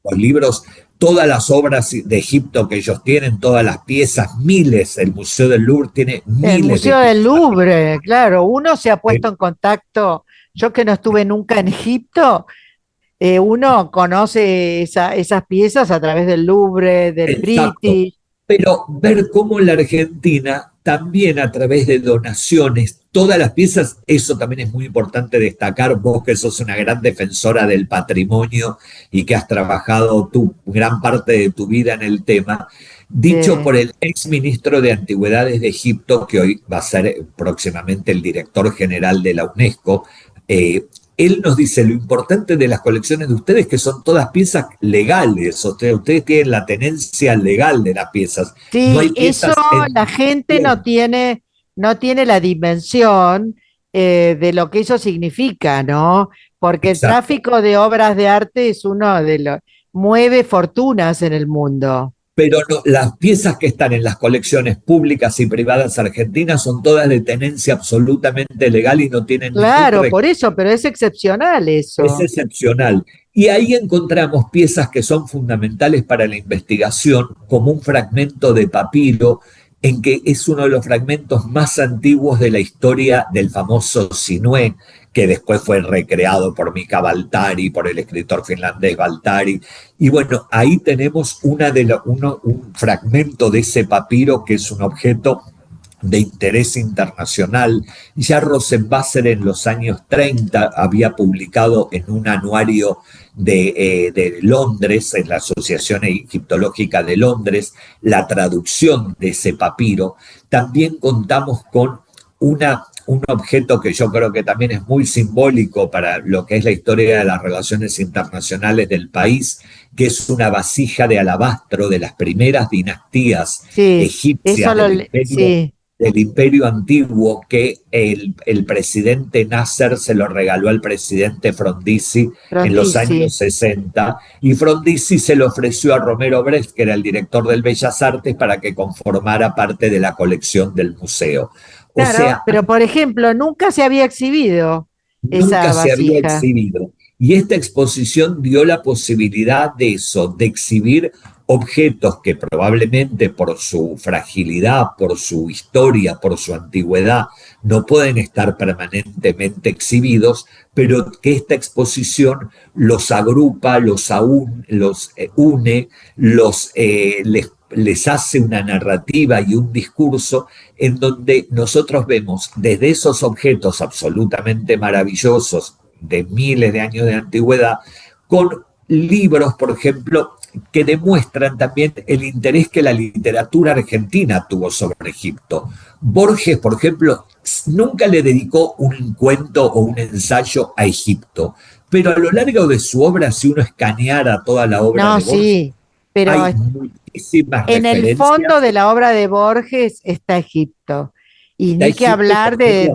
los libros, todas las obras de Egipto que ellos tienen, todas las piezas, miles, el Museo del Louvre tiene El miles de Museo del piezas. Louvre, claro, uno se ha puesto en contacto, yo que no estuve nunca en Egipto, uno conoce esas piezas a través del Louvre, del Exacto. British. Pero ver cómo la Argentina también a través de donaciones, todas las piezas, eso también es muy importante destacar, vos que sos una gran defensora del patrimonio y que has trabajado tu gran parte de tu vida en el tema, dicho eh, por el ex ministro de Antigüedades de Egipto, que hoy va a ser próximamente el director general de la UNESCO, eh, él nos dice lo importante de las colecciones de ustedes que son todas piezas legales, o sea, ustedes tienen la tenencia legal de las piezas, no hay sí, eso piezas en la gente bien. no tiene la dimensión de lo que eso significa, ¿no? Porque el Exacto. tráfico de obras de arte es uno de los, mueve fortunas en el mundo. Pero no, las piezas que están en las colecciones públicas y privadas argentinas son todas de tenencia absolutamente legal y no tienen ningún Claro, requisito. por eso, pero es excepcional Es eso. excepcional. Y ahí encontramos piezas que son fundamentales para la investigación, como un fragmento de papiro, en que es uno de los fragmentos más antiguos de la historia del famoso Sinué, que después fue recreado por Mika Baltari, por el escritor finlandés Baltari. Y bueno, ahí tenemos un fragmento de ese papiro que es un objeto de interés internacional. Ya Rosenbasser en los años 30 había publicado en un anuario de Londres, en la Asociación Egiptológica de Londres, la traducción de ese papiro. También contamos con un objeto que yo creo que también es muy simbólico para lo que es la historia de las relaciones internacionales del país, que es una vasija de alabastro de las primeras dinastías Sí, eso egipcias sí, del imperio antiguo, que el presidente Nasser se lo regaló al presidente Frondizi en los años Frondizi. 60, y Frondizi se lo ofreció a Romero Brest, que era el director del Bellas Artes, para que conformara parte de la colección del museo. O Claro, sea, pero por ejemplo, nunca se había exhibido esa nunca se había vasija. exhibido. Y esta exposición dio la posibilidad de eso, de exhibir objetos que probablemente por su fragilidad, por su historia, por su antigüedad, no pueden estar permanentemente exhibidos, pero que esta exposición los agrupa, los une, les hace una narrativa y un discurso en donde nosotros vemos desde esos objetos absolutamente maravillosos de miles de años de antigüedad, con libros, por ejemplo, que demuestran también el interés que la literatura argentina tuvo sobre Egipto. Borges, por ejemplo, nunca le dedicó un cuento o un ensayo a Egipto, pero a lo largo de su obra, si uno escaneara toda la obra No, de Borges, sí, pero hay muchísimas en el referencias. fondo de la obra de Borges está Egipto. Y Está ni que Egipto, hablar por ejemplo,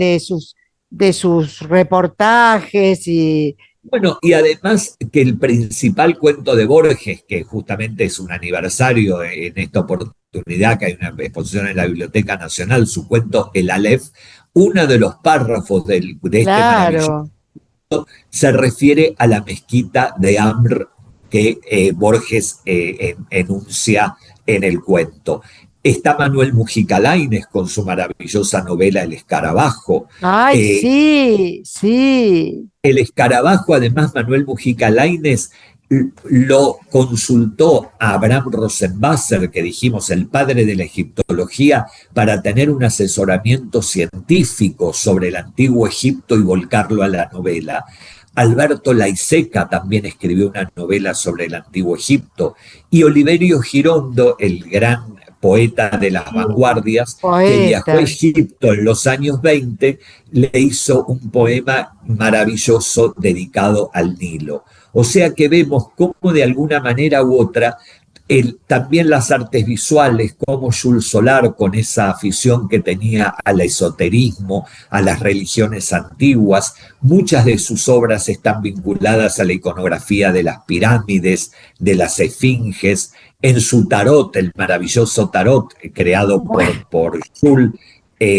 de sus reportajes y bueno, y además que el principal cuento de Borges, que justamente es un aniversario en esta oportunidad, que hay una exposición en la Biblioteca Nacional, su cuento El Aleph, uno de los párrafos de este maravilloso claro, se refiere a la mezquita de Amr que Borges enuncia en el cuento. Está Manuel Mujica Lainez con su maravillosa novela El Escarabajo. Ay, sí, sí. El Escarabajo, además, Manuel Mujica Lainez lo consultó a Abraham Rosenbasser, que dijimos el padre de la egiptología, para tener un asesoramiento científico sobre el antiguo Egipto y volcarlo a la novela. Alberto Laiseca también escribió una novela sobre el antiguo Egipto. Y Oliverio Girondo, el gran poeta de las vanguardias, que viajó a Egipto en los años 20, le hizo un poema maravilloso dedicado al Nilo. O sea que vemos cómo de alguna manera u otra también las artes visuales, como Jules Solar, con esa afición que tenía al esoterismo, a las religiones antiguas, muchas de sus obras están vinculadas a la iconografía de las pirámides, de las esfinges. En su tarot, el maravilloso tarot creado por Jules,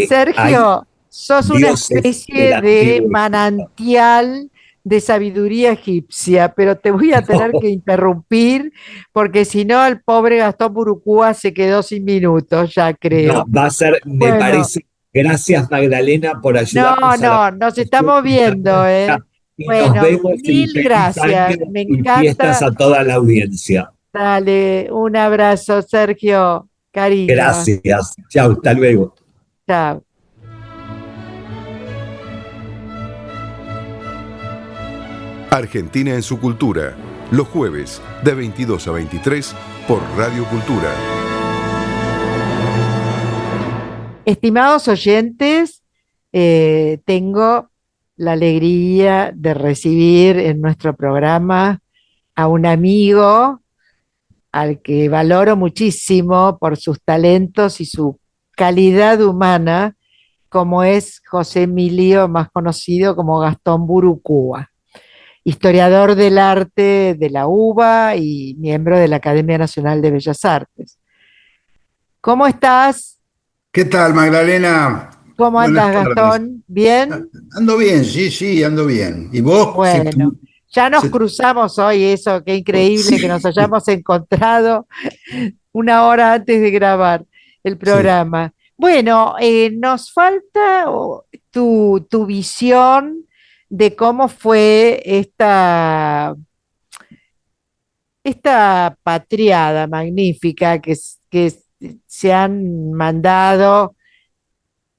Sergio, sos una especie de manantial de sabiduría egipcia, pero te voy a tener que interrumpir porque si no el pobre Gastón Burucúa se quedó sin minutos, ya creo. No, va a ser, me parece. Gracias, Magdalena, por ayudarnos. No, nos estamos viendo, ¿eh? Y bueno, nos vemos, mil gracias, me encanta. Y fiestas a toda la audiencia. Dale, un abrazo, Sergio, cariño. Gracias, chao, hasta luego. Chao. Argentina en su cultura, los jueves de 22 a 23 por Radio Cultura. Estimados oyentes, tengo la alegría de recibir en nuestro programa a un amigo al que valoro muchísimo por sus talentos y su calidad humana, como es José Emilio, más conocido como Gastón Burucúa, historiador del arte de la UBA y miembro de la Academia Nacional de Bellas Artes. ¿Cómo estás? ¿Qué tal, Magdalena? ¿Cómo andas, Gastón? ¿Bien? Ando bien, sí, ando bien. ¿Y vos? Bueno, ya nos cruzamos hoy, eso, qué increíble que nos hayamos encontrado una hora antes de grabar el programa. Sí. Bueno, nos falta tu visión de cómo fue esta patriada magnífica que se han mandado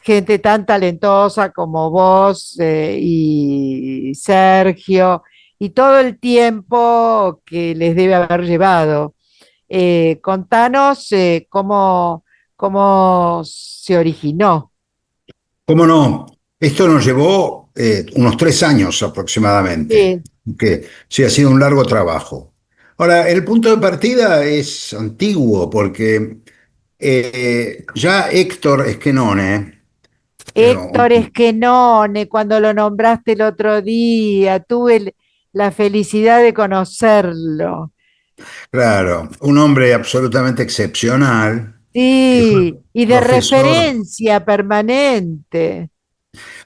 gente tan talentosa como vos y Sergio, y todo el tiempo que les debe haber llevado. Contanos cómo se originó. ¿Cómo no? Esto nos llevó unos 3 años aproximadamente, que sí ha sido un largo trabajo. Ahora, el punto de partida es antiguo, porque ya Héctor Esquenone... Héctor Esquenone, cuando lo nombraste el otro día, tuve la felicidad de conocerlo. Claro, un hombre absolutamente excepcional. Sí, y de referencia permanente.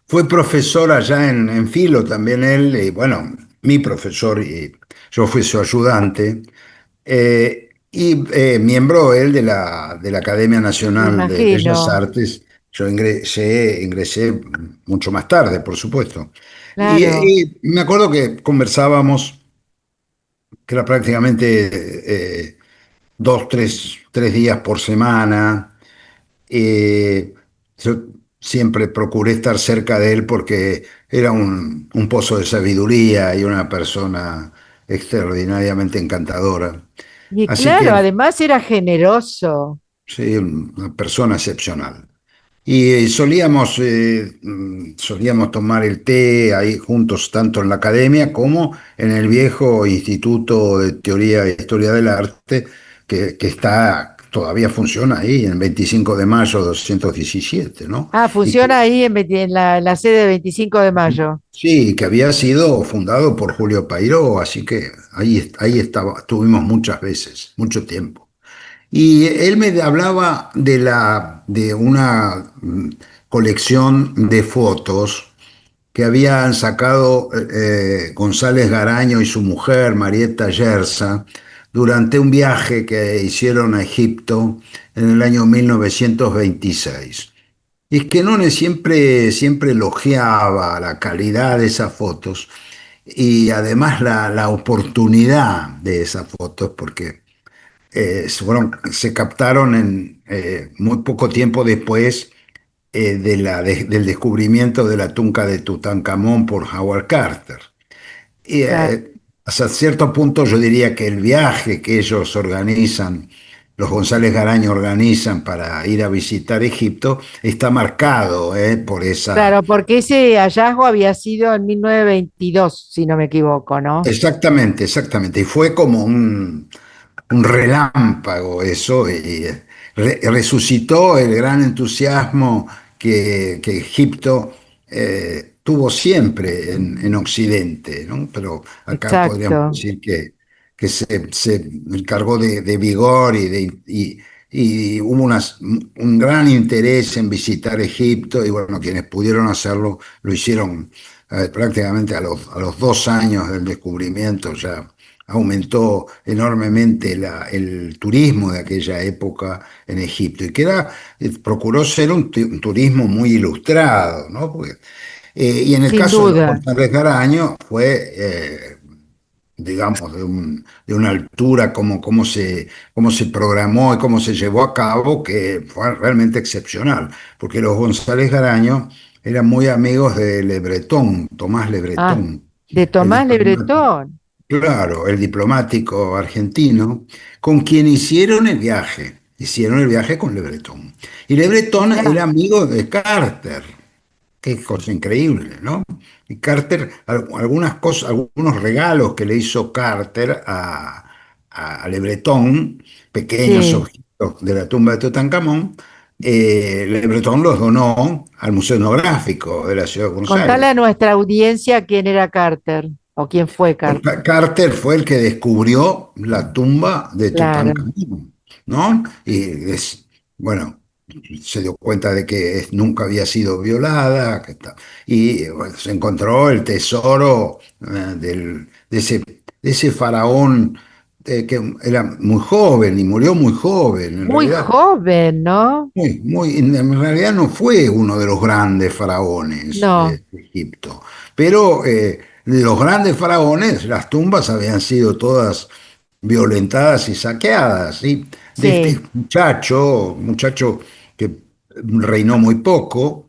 Fue profesor allá en Filo también él, y bueno, mi profesor, y yo fui su ayudante, miembro él de la Academia Nacional de Bellas Artes. Yo ingresé mucho más tarde, por supuesto. Claro. Y me acuerdo que conversábamos, que era prácticamente 3 días por semana. Yo siempre procuré estar cerca de él porque era un pozo de sabiduría y una persona extraordinariamente encantadora. Y claro, además era generoso. Sí, una persona excepcional. Y solíamos tomar el té ahí juntos, tanto en la academia como en el viejo Instituto de Teoría e Historia del Arte, que todavía funciona ahí, en 25 de mayo 217, ¿no? Ah, funciona ahí en la sede de 25 de mayo. Sí, que había sido fundado por Julio Pairó, así que ahí estuvimos muchas veces, mucho tiempo. Y él me hablaba de una colección de fotos que habían sacado González Garaño y su mujer, Marieta Yerza, durante un viaje que hicieron a Egipto en el año 1926. Y Schenone siempre elogiaba la calidad de esas fotos y además la oportunidad de esas fotos, porque se captaron en muy poco tiempo después del descubrimiento de la tumba de Tutankamón por Howard Carter. Y Claro. hasta cierto punto yo diría que el viaje que ellos organizan, los González Garaño organizan para ir a visitar Egipto, está marcado por esa... Claro, porque ese hallazgo había sido en 1922, si no me equivoco, ¿no? Exactamente. Y fue como un relámpago eso, y resucitó el gran entusiasmo que Egipto tuvo siempre en Occidente, ¿no? Pero acá podríamos Exacto. decir que se cargó de vigor y hubo un gran interés en visitar Egipto y bueno, quienes pudieron hacerlo lo hicieron prácticamente a los 2 años del descubrimiento ya aumentó enormemente el turismo de aquella época en Egipto y procuró ser un turismo muy ilustrado, ¿no? Y en el Sin caso de los duda. González Garaño fue, digamos, de una altura cómo se programó y cómo se llevó a cabo, que fue realmente excepcional, porque los González Garaño eran muy amigos de Le Breton, Tomás Le Ah, Breton, de el Tomás Le diplomático. Breton. Claro, el diplomático argentino, con quien hicieron el viaje con Le Breton. Y Le Breton Mirá, era amigo de Carter, qué cosa increíble, ¿no? Y Carter, algunas cosas, algunos regalos que le hizo Carter a Le Breton, pequeños sí. objetos de la tumba de Tutankamón, Le Breton los donó al Museo Etnográfico de la Ciudad de Buenos Contale Aires. a nuestra audiencia quién era Carter o quién fue Carter. Carter fue el que descubrió la tumba de Claro, Tutankamón, ¿no? Bueno, se dio cuenta de que nunca había sido violada, y bueno, se encontró el tesoro de ese faraón que era muy joven y murió muy joven, en muy realidad. joven, ¿no? En realidad no fue uno de los grandes faraones No, de Egipto, pero de los grandes faraones, las tumbas habían sido todas violentadas y saqueadas, ¿sí? De este sí, muchacho que reinó muy poco,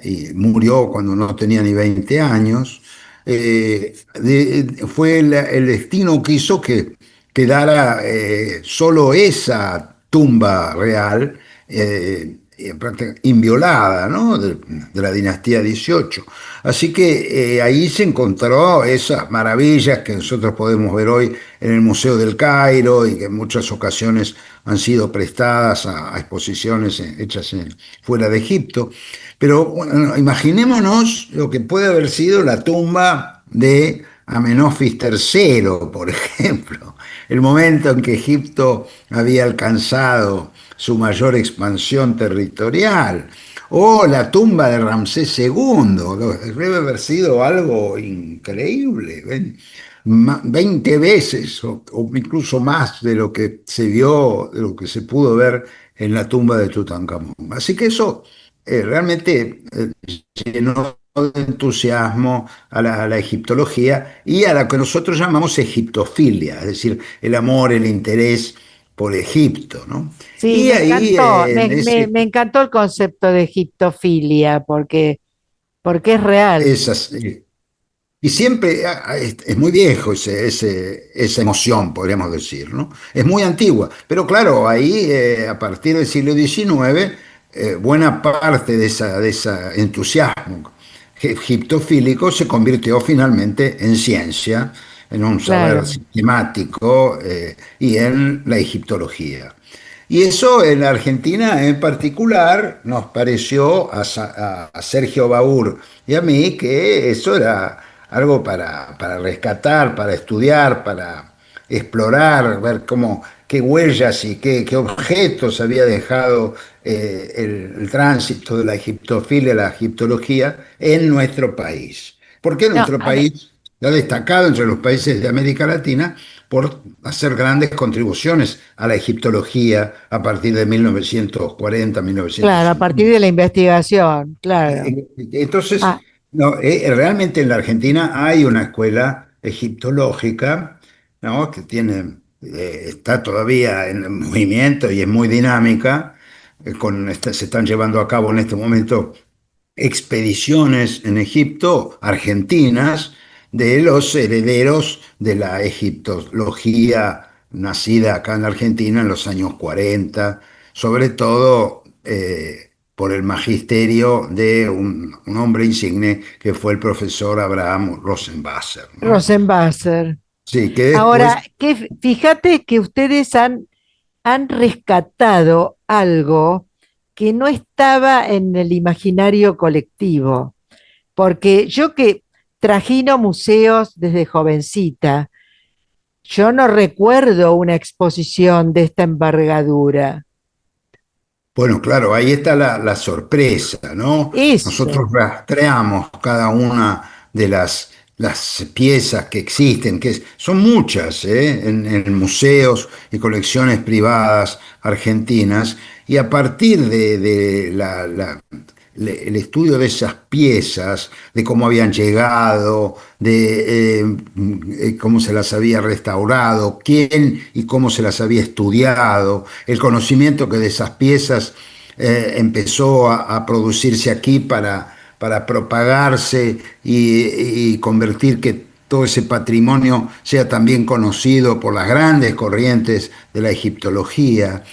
y murió cuando no tenía ni 20 años, fue el destino que hizo que quedara solo esa tumba real, inviolada, ¿no? De la dinastía 18. Así que ahí se encontró esas maravillas que nosotros podemos ver hoy en el Museo del Cairo y que en muchas ocasiones han sido prestadas a exposiciones hechas fuera de Egipto. Pero bueno, imaginémonos lo que puede haber sido la tumba de Amenofis III, por ejemplo, el momento en que Egipto había alcanzado su mayor expansión territorial, o la tumba de Ramsés II, debe haber sido algo increíble, 20 veces o incluso más de lo que se vio, de lo que se pudo ver en la tumba de Tutankamón. Así que eso realmente llenó de entusiasmo a la egiptología y a la que nosotros llamamos egiptofilia, es decir, el amor, el interés por Egipto, ¿no? sí, Y me ahí, encantó, en me encantó el concepto de egiptofilia porque es real. esas, y siempre es muy viejo esa emoción, podríamos decir, ¿no? Es muy antigua, pero claro, ahí a partir del siglo XIX, buena parte de ese entusiasmo egiptofílico se convirtió finalmente en ciencia, en un saber Claro. sistemático, y en la egiptología. Y eso en la Argentina en particular nos pareció a Sergio Baur y a mí que eso era algo para rescatar, para estudiar, para explorar, ver qué huellas y qué objetos había dejado el tránsito de la egiptofilia, la egiptología en nuestro país. Porque No, nuestro país ha destacado entre los países de América Latina por hacer grandes contribuciones a la egiptología a partir de 1940, Claro, a partir 1950. de la investigación, claro. Entonces, Ah, no, realmente en la Argentina hay una escuela egiptológica, ¿no? Que tiene, está todavía en movimiento y es muy dinámica. Se están llevando a cabo en este momento expediciones en Egipto, argentinas, de los herederos de la egiptología nacida acá en la Argentina en los años 40, sobre todo por el magisterio de un hombre insigne que fue el profesor Abraham Rosenwasser, ¿no? Rosenbasser. Sí, que Ahora, después, fíjate que ustedes han rescatado algo que no estaba en el imaginario colectivo, porque yo que trajino museos desde jovencita, yo no recuerdo una exposición de esta envergadura. bueno, claro, ahí está la sorpresa, ¿no? Nosotros Eso. rastreamos cada una de las piezas que existen, son muchas, en museos y colecciones privadas argentinas, y a partir de el estudio de esas piezas, de cómo habían llegado, de cómo se las había restaurado, quién y cómo se las había estudiado, el conocimiento que de esas piezas empezó a producirse aquí para propagarse y convertir que todo ese patrimonio sea también conocido por las grandes corrientes de la egiptología.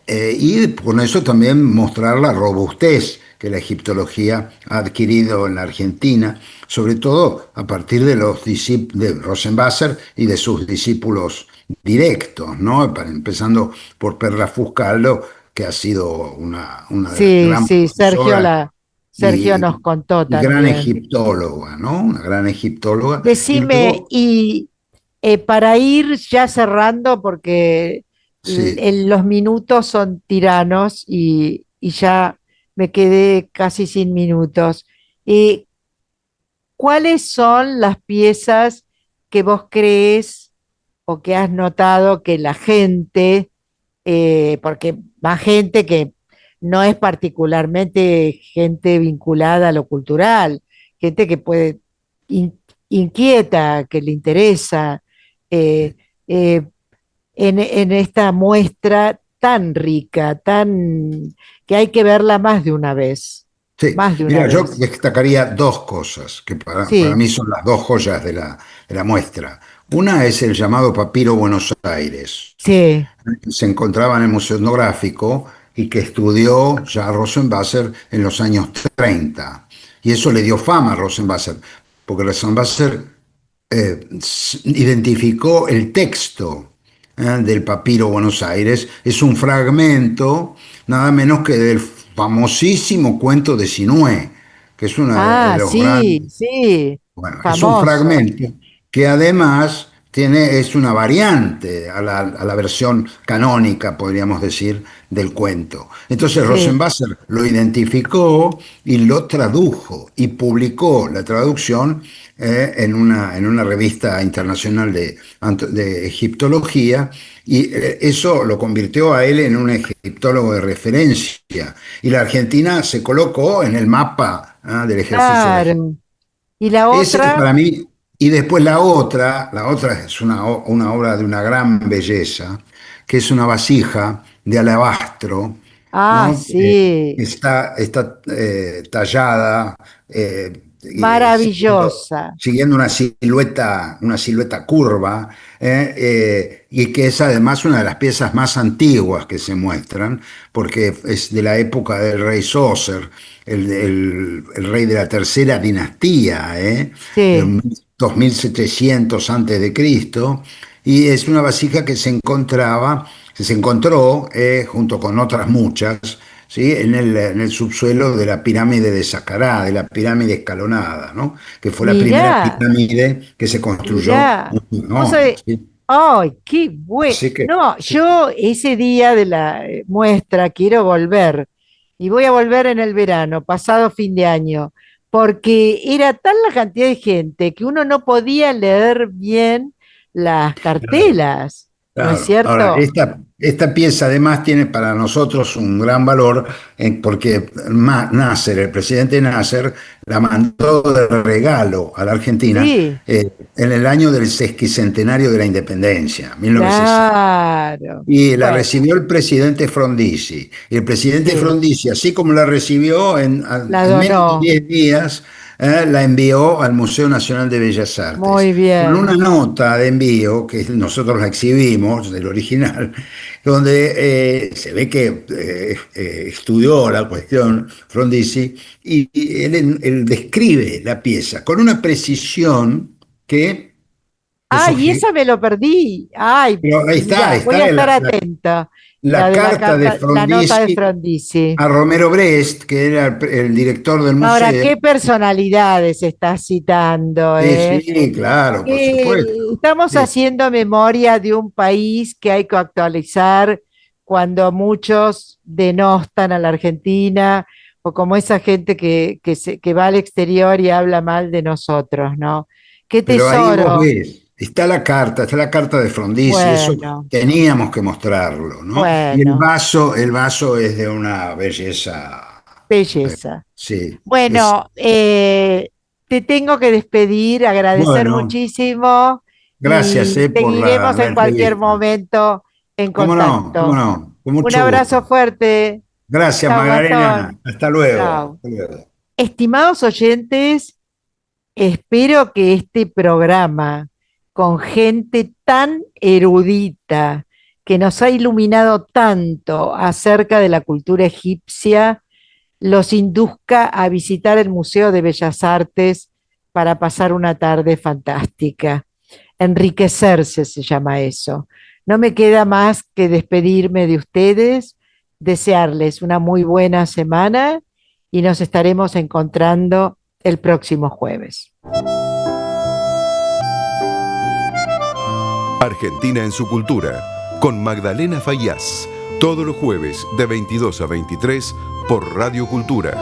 Y con eso también mostrar la robustez que la egiptología ha adquirido en la Argentina, sobre todo a partir de los de Rosenwasser y de sus discípulos directos, ¿no? Empezando por Perla Fuscaldo, que ha sido una Sí, gran sí, profesora Sergio nos contó y gran también. egiptóloga, ¿no? Una gran egiptóloga. Y Decime, luego, y para ir ya cerrando, porque sí. los minutos son tiranos y ya me quedé casi sin minutos. Eh, ¿Cuáles son las piezas que vos crees o que has notado que la gente, porque más gente que no es particularmente gente vinculada a lo cultural, gente que puede, in- inquieta, que le interesa, eh, eh, en esta muestra tan rica, que hay que verla más de una vez, Sí, más de una mira, yo vez. destacaría dos cosas que para Sí, mí son las dos joyas de la muestra. Una es el llamado Papiro Buenos Aires, sí. que se encontraba en el Museo Etnográfico y que estudió ya Rosenwasser en los años 30. Y eso le dio fama a Rosenwasser, porque Rosenwasser identificó el texto del Papiro Buenos Aires. Es un fragmento nada menos que del famosísimo cuento de Sinué, que es uno de Ah, los grandes. sí, sí, Bueno, es un famoso. fragmento que además es una variante a la versión canónica, podríamos decir, del cuento. Entonces Sí, Rosenwasser lo identificó y lo tradujo y publicó la traducción en una revista internacional de egiptología, y eso lo convirtió a él en un egiptólogo de referencia. Y la Argentina se colocó en el mapa del ejercicio de Egipto. claro. Y la Esa es otra, para mí, y después la otra es una obra de una gran belleza, que es una vasija de alabastro, ah, ¿no? Que sí, está tallada, siguiendo, maravillosa. siguiendo una silueta curva, y que es además una de las piezas más antiguas que se muestran, porque es de la época del rey Sócer, el rey de la tercera dinastía, Sí, 2700 antes de Cristo, y es una vasija que se encontró, junto con otras muchas, ¿sí? En el subsuelo de la pirámide de Saqqará, de la pirámide escalonada, ¿no? Que fue la primera mirá, pirámide que se construyó, mirá. Vos no, sabés, ¿sí? ay, qué bueno. Así que, No, sí. yo ese día de la muestra quiero volver y voy a volver en el verano, pasado fin de año, porque era tal la cantidad de gente que uno no podía leer bien las cartelas, ¿no es cierto? Ahora, esta pieza además tiene para nosotros un gran valor porque Nasser, el presidente Nasser, la mandó de regalo a la Argentina Sí, en el año del sesquicentenario de la independencia, 1960. claro. Y la Bueno, recibió el presidente Frondizi. Y el presidente sí, Frondizi, así como la recibió en la menos de donó. 10 días, la envió al Museo Nacional de Bellas Artes. Muy Con una bien. nota de envío, que nosotros la exhibimos, del original, donde se ve que estudió la cuestión Frondizi y él describe la pieza con una precisión que yo Ay, sugiero. esa me lo perdí. Ay, Pero ahí está, mira, voy a está estar atenta. La la de la carta de carta, la nota de Frondizi Frondizi. a Romero Brest, que era el director del Ahora, museo. ¿qué personalidades estás citando, Sí, eh? sí, claro, por supuesto. Estamos Sí. haciendo memoria de un país que hay que actualizar cuando muchos denostan a la Argentina o como esa gente que va al exterior y habla mal de nosotros, ¿no? Qué Pero ahí vos tesoro. ves, está la carta de Frondizi, eso Bueno, teníamos que mostrarlo, ¿no? Y bueno, el vaso es de una belleza, belleza. sí, es, Bueno, te tengo que despedir, agradecer bueno, muchísimo gracias, y por seguiremos la en cualquier entrevista. momento en ¿Cómo no? ¿Cómo contacto. no? Con Un mucho abrazo gusto. fuerte. Gracias, Chao, Magdalena. Gastón. Hasta luego. Chao. Hasta luego. Estimados oyentes, espero que este programa, con gente tan erudita, que nos ha iluminado tanto acerca de la cultura egipcia, los induzca a visitar el Museo de Bellas Artes para pasar una tarde fantástica. Enriquecerse se llama eso. No me queda más que despedirme de ustedes, desearles una muy buena semana y nos estaremos encontrando el próximo jueves. Argentina en su cultura, con Magdalena Faíaz, todos los jueves de 22 a 23 por Radio Cultura.